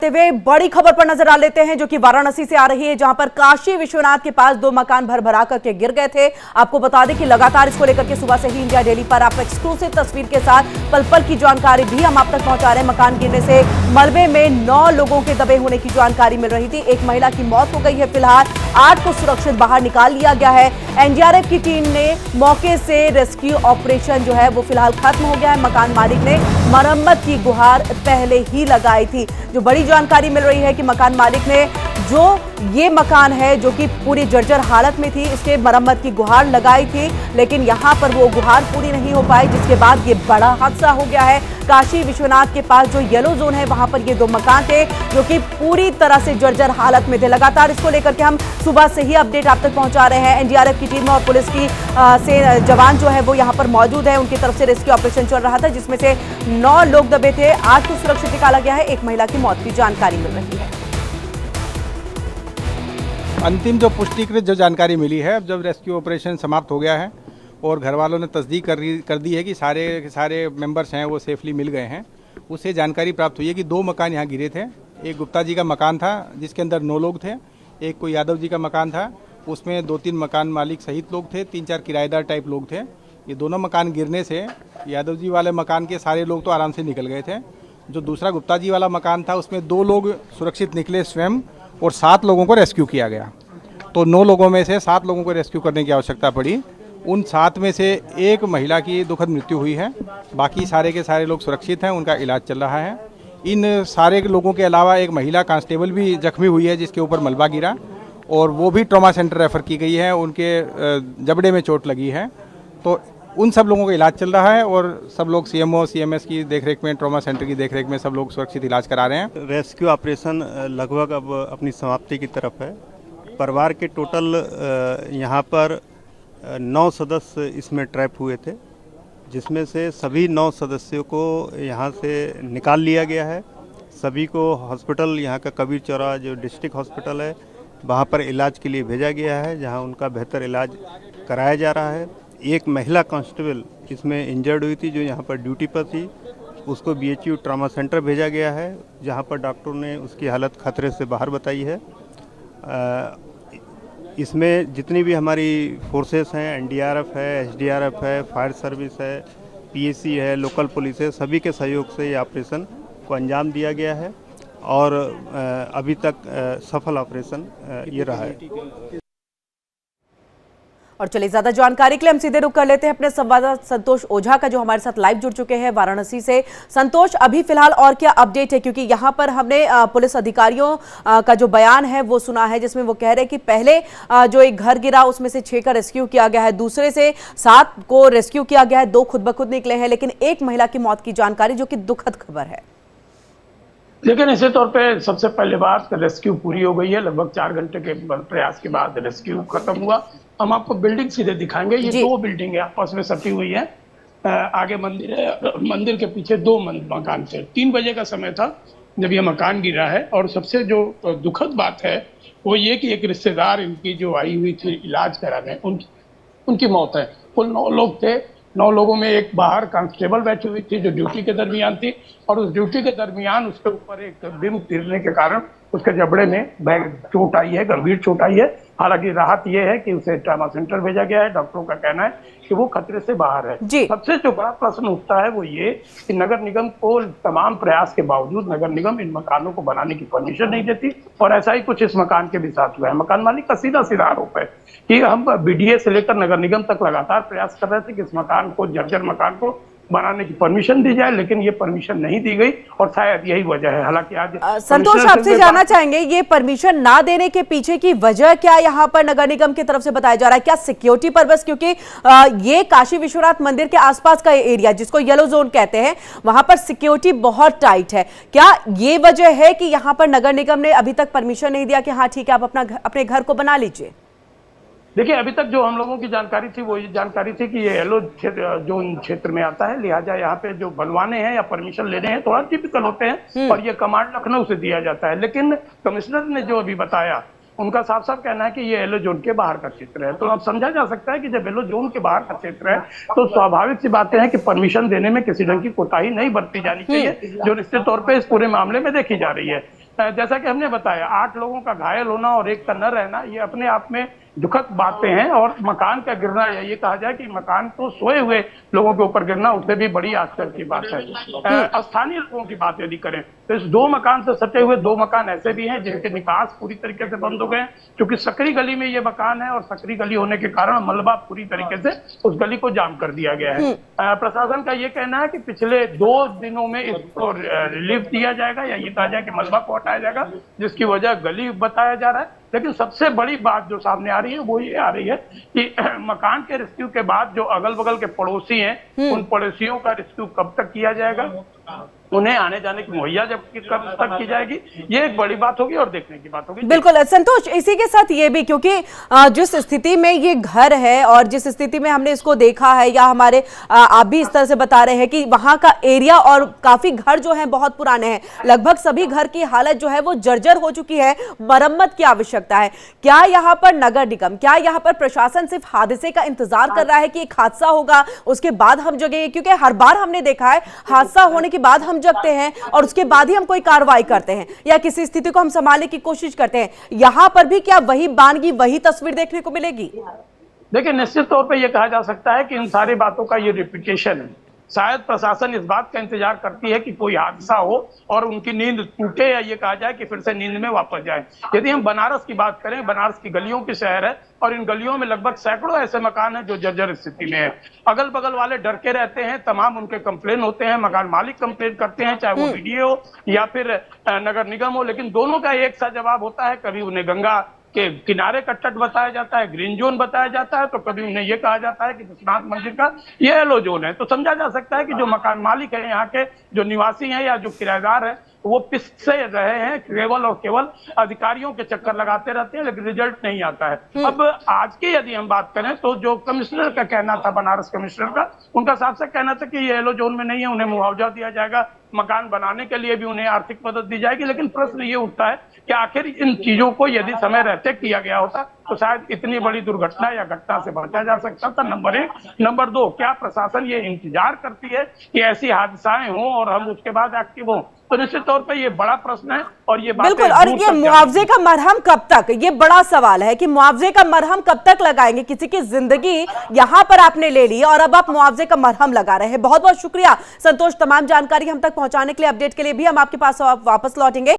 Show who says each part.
Speaker 1: हुए बड़ी खबर पर नजर डाल लेते हैं जो कि वाराणसी से आ रही है, जहां पर काशी विश्वनाथ के पास दो मकान भर करके गिर गए थे। आपको बता दें कि लगातार इसको लेकर के सुबह से ही इंडिया डेली पर आप एक्सक्लूसिव तस्वीर के साथ पल पल की जानकारी भी हम आप तक पहुंचा रहे हैं। मकान गिरने से मलबे में 9 लोगों के दबे होने की जानकारी मिल रही थी। एक महिला की मौत हो गई है। फिलहाल 8 को सुरक्षित बाहर निकाल लिया गया है। एनडीआरएफ की टीम ने मौके से रेस्क्यू ऑपरेशन जो है वो फिलहाल खत्म हो गया है। मकान मालिक ने मरम्मत की गुहार पहले ही लगाई थी। जो बड़ी जानकारी मिल रही है कि मकान मालिक ने जो ये मकान है जो कि पूरी जर्जर हालत में थी, इसके मरम्मत की गुहार लगाई थी, लेकिन यहां पर वो गुहार पूरी नहीं हो पाई, जिसके बाद ये बड़ा हादसा हो गया है। काशी विश्वनाथ के पास जो येलो जोन है वहां पर ये दो मकान थे जो कि पूरी तरह से जर्जर हालत में थे। लगातार इसको लेकर के हम सुबह से ही अपडेट आप तक पहुंचा रहे हैं। एनडीआरएफ की टीम और पुलिस की से जवान जो है वो यहां पर मौजूद है। उनकी तरफ से रेस्क्यू ऑपरेशन चल रहा था, जिसमें से 9 लोग दबे थे। 8 को सुरक्षित निकाला गया है। एक महिला की मौत की जानकारी मिल रही है।
Speaker 2: अंतिम जो पुष्टिकृत जो जानकारी मिली है, अब जब रेस्क्यू ऑपरेशन समाप्त हो गया है और घर वालों ने तस्दीक कर दी है कि सारे मेंबर्स हैं वो सेफली मिल गए हैं, उससे जानकारी प्राप्त हुई है कि 2 मकान यहाँ गिरे थे। एक गुप्ता जी का मकान था जिसके अंदर 9 लोग थे। एक कोई यादव जी का मकान था, उसमें 2-3 मकान मालिक सहित लोग थे, 3-4 किराएदार टाइप लोग थे। ये दोनों मकान गिरने से यादव जी वाले मकान के सारे लोग तो आराम से निकल गए थे। जो दूसरा गुप्ता जी वाला मकान था उसमें 2 लोग सुरक्षित निकले स्वयं और 7 लोगों को रेस्क्यू किया गया। तो 9 लोगों में से 7 लोगों को रेस्क्यू करने की आवश्यकता पड़ी। उन 7 में से एक महिला की दुखद मृत्यु हुई है। बाकी सारे के सारे लोग सुरक्षित हैं, उनका इलाज चल रहा है। इन सारे लोगों के अलावा एक महिला कांस्टेबल भी जख्मी हुई है जिसके ऊपर मलबा गिरा और वो भी ट्रॉमा सेंटर रेफ़र की गई है। उनके जबड़े में चोट लगी है। तो उन सब लोगों का इलाज चल रहा है और सब लोग सीएमओ सीएमएस की देखरेख में, ट्रॉमा सेंटर की देखरेख में सब लोग सुरक्षित इलाज करा रहे हैं।
Speaker 3: रेस्क्यू ऑपरेशन लगभग अब अपनी समाप्ति की तरफ है। परिवार के टोटल यहाँ पर 9 सदस्य इसमें ट्रैप हुए थे, जिसमें से सभी 9 सदस्यों को यहाँ से निकाल लिया गया है। सभी को हॉस्पिटल, यहाँ का कबीर चौरा जो डिस्ट्रिक्ट हॉस्पिटल है, वहाँ पर इलाज के लिए भेजा गया है, जहाँ उनका बेहतर इलाज कराया जा रहा है। एक महिला कांस्टेबल इसमें इंजर्ड हुई थी जो यहाँ पर ड्यूटी पर थी, उसको बीएचयू ट्रॉमा सेंटर भेजा गया है, जहाँ पर डॉक्टरों ने उसकी हालत खतरे से बाहर बताई है। इसमें जितनी भी हमारी फोर्सेस हैं, एनडीआरएफ है, एसडीआरएफ है, फायर सर्विस है, पीएसी है, लोकल पुलिस है, सभी के सहयोग से ये ऑपरेशन को अंजाम दिया गया है और अभी तक सफल ऑपरेशन ये रहा है।
Speaker 1: और चलिए ज्यादा जानकारी के लिए हम सीधे रुख कर लेते हैं अपने संवाददाता संतोष ओझा का, जो हमारे साथ लाइव जुड़ चुके हैं वाराणसी से। संतोष, अभी फिलहाल और क्या अपडेट है, क्योंकि यहाँ पर हमने पुलिस अधिकारियों का जो बयान है वो सुना है, जिसमें वो कह रहे हैं कि पहले जो एक घर गिरा उसमें से 6 का रेस्क्यू किया गया है, दूसरे से 7 को रेस्क्यू किया गया है, 2 खुद ब खुद निकले हैं, लेकिन एक महिला की मौत की जानकारी, जो कि दुखद खबर है।
Speaker 4: लेकिन निश्चित तौर पे सबसे पहले बात, रेस्क्यू पूरी हो गई है। लगभग 4 घंटे के प्रयास के बाद रेस्क्यू खत्म हुआ। हम आपको बिल्डिंग सीधे दिखाएंगे। ये 2 बिल्डिंग है, आपस में सटी हुई है। आगे मंदिर है, मंदिर के पीछे 2 मकान थे। 3 बजे का समय था जब ये मकान गिरा है। और सबसे जो दुखद बात है वो ये कि एक रिश्तेदार इनकी जो आई हुई थी इलाज कराने, उनकी मौत है। कुल 9 लोग थे। 9 लोगों में एक बाहर कांस्टेबल बैठी हुई थी जो ड्यूटी के दरमियान थी, और उस ड्यूटी के दरमियान उसके ऊपर एक बिम गिरने के कारण उसके जबड़े में चोट आई है, गंभीर चोट आई है। हालांकि राहत यह है कि उसे ट्रॉमा सेंटर भेजा गया है। डॉक्टरों का कहना है कि वो खतरे से बाहर है। सबसे जो बड़ा प्रश्न उठता है वो ये कि नगर निगम को तमाम प्रयास के बावजूद नगर निगम इन मकानों को बनाने की परमिशन नहीं देती, और ऐसा ही कुछ इस मकान के भी साथ हुआ है। मकान मालिक का सीधा आरोप है कि हम बीडीए से लेकर नगर निगम तक लगातार प्रयास कर रहे थे कि इस मकान को, जर्जर मकान को बनाने की परमिशन दी जाए, लेकिन ये परमिशन नहीं दी गई, और शायद यही वजह है। हालांकि आज
Speaker 1: संतोष, आपसे जानना चाहेंगे ये परमिशन ना देने के पीछे की वजह क्या यहाँ पर नगर निगम की तरफ से बताया जा रहा है? क्या सिक्योरिटी पर्पस? क्योंकि ये काशी विश्वनाथ मंदिर के आसपास का एरिया जिसको येलो जोन कहते हैं, वहां पर सिक्योरिटी बहुत टाइट है। क्या ये वजह है कि यहाँ पर नगर निगम ने अभी तक परमिशन नहीं दिया कि हाँ ठीक है आप अपने घर को बना लीजिए?
Speaker 4: देखिए, अभी तक जो हम लोगों की जानकारी थी वो ये जानकारी थी कि ये येलो जोन क्षेत्र में आता है, लिहाजा यहाँ पे जो बनवाने हैं या परमिशन लेने हैं थोड़ा टिपिकल होते हैं, और ये कमांड लखनऊ से दिया जाता है। लेकिन कमिश्नर ने जो अभी बताया, उनका साफ साफ कहना है कि ये येलो जोन के बाहर का क्षेत्र है। तो अब समझा जा सकता है कि जब येलो जोन के बाहर का क्षेत्र है तो स्वाभाविक सी बातें हैं कि परमिशन देने में किसी ढंग की कोताही नहीं बरती जानी चाहिए, जो निश्चित तौर पे इस पूरे मामले में देखी जा रही है। जैसा कि हमने बताया 8 लोगों का घायल होना और एक का न रहना, ये अपने आप में दुखद बातें हैं। और मकान का गिरना, या ये कहा जाए कि मकान तो सोए हुए लोगों के ऊपर गिरना, उससे भी बड़ी आश्चर्य की बात है। स्थानीय लोगों की बात यदि करें तो इस 2 मकान से सटे हुए 2 मकान ऐसे भी हैं जिनके निकास पूरी तरीके से बंद हो गए हैं, क्योंकि सकरी गली में ये मकान है और सकरी गली होने के कारण मलबा पूरी तरीके से उस गली को जाम कर दिया गया है। प्रशासन का ये कहना है कि पिछले 2 दिनों में इसको रिलीफ दिया जाएगा, या ये कहा जाए कि मलबा को हटाया जाएगा, जिसकी वजह गली बताया जा रहा है। लेकिन सबसे बड़ी बात जो सामने आ रही है वो ये आ रही है कि मकान के रेस्क्यू के बाद जो अगल बगल के पड़ोसी हैं, उन पड़ोसियों का रेस्क्यू कब तक किया जाएगा, उन्हें आने जाने की मुहैया जब कब तक की जाएगी, ये एक बड़ी बात होगी और देखने की बात होगी।
Speaker 1: बिल्कुल संतोष, इसी के साथ ये भी, क्योंकि जिस स्थिति में ये घर है और जिस स्थिति में हमने इसको देखा है, या हमारे आप भी इस तरह से बता रहे हैं कि वहां का एरिया और काफी घर जो है बहुत पुराने हैं, लगभग सभी घर की हालत जो है वो जर्जर हो चुकी है, मरम्मत की आवश्यकता है। क्या यहाँ पर नगर निगम, क्या यहाँ पर प्रशासन सिर्फ हादसे का इंतजार कर रहा है कि एक हादसा होगा उसके बाद हम जगेंगे? क्योंकि हर बार हमने देखा है हादसा होने के बाद हम जगते हैं और उसके बाद ही हम कोई कार्रवाई करते हैं या किसी स्थिति को हम संभालने की कोशिश करते हैं। यहां पर भी क्या वही बानगी, वही तस्वीर देखने को मिलेगी?
Speaker 4: देखिए, निश्चित तौर पे ये कहा जा सकता है कि इन सारी बातों का ये रिपीटेशन है। शायद प्रशासन इस बात का इंतजार करती है कि कोई हादसा हो और उनकी नींद टूटे, या ये कहा जाए कि फिर से नींद में वापस जाए। यदि हम बनारस की बात करें, बनारस की गलियों की शहर है और इन गलियों में लगभग सैकड़ों ऐसे मकान हैं जो जर्जर स्थिति में है। अगल बगल वाले डर के रहते हैं, तमाम उनके कंप्लेन होते हैं, मकान मालिक कंप्लेन करते हैं, चाहे वो बीडीए हो या फिर नगर निगम हो, लेकिन दोनों का एक सा जवाब होता है। कभी उन्हें गंगा के किनारे का तट बताया जाता है, ग्रीन जोन बताया जाता है, तो कभी उन्हें यह कहा जाता है कि विश्वनाथ मंदिर का ये येलो जोन है। तो समझा जा सकता है कि जो मकान मालिक है, यहाँ के जो निवासी हैं या जो किराएदार है, वो पिस से रहे हैं, केवल और केवल अधिकारियों के चक्कर लगाते रहते हैं, लेकिन रिजल्ट नहीं आता है। अब आज की यदि हम बात करें तो जो कमिश्नर का कहना था, बनारस कमिश्नर का, उनका साफ साफ कहना था कि ये येलो जोन में नहीं है, उन्हें मुआवजा दिया जाएगा, मकान बनाने के लिए भी उन्हें आर्थिक मदद दी जाएगी। लेकिन प्रश्न ये उठता है कि आखिर इन चीजों को यदि समय रहते किया गया होता तो शायद इतनी बड़ी दुर्घटना या घटना से बचा जा सकता था, नंबर 1। नंबर 2, क्या प्रशासन ये इंतजार करती है कि ऐसी हादसाएं हों और हम उसके बाद एक्टिव हों? तो निश्चित तौर पे ये बड़ा प्रश्न है और ये
Speaker 1: बिल्कुल। और ये मुआवजे का मरहम कब तक, ये बड़ा सवाल है कि मुआवजे का मरहम कब तक लगाएंगे? किसी की जिंदगी यहाँ पर आपने ले ली और अब आप मुआवजे का मरहम लगा रहे हैं। बहुत बहुत शुक्रिया संतोष, तमाम जानकारी हम तक पहुंचाने के लिए, अपडेट के लिए भी हम आपके पास वापस लौटेंगे।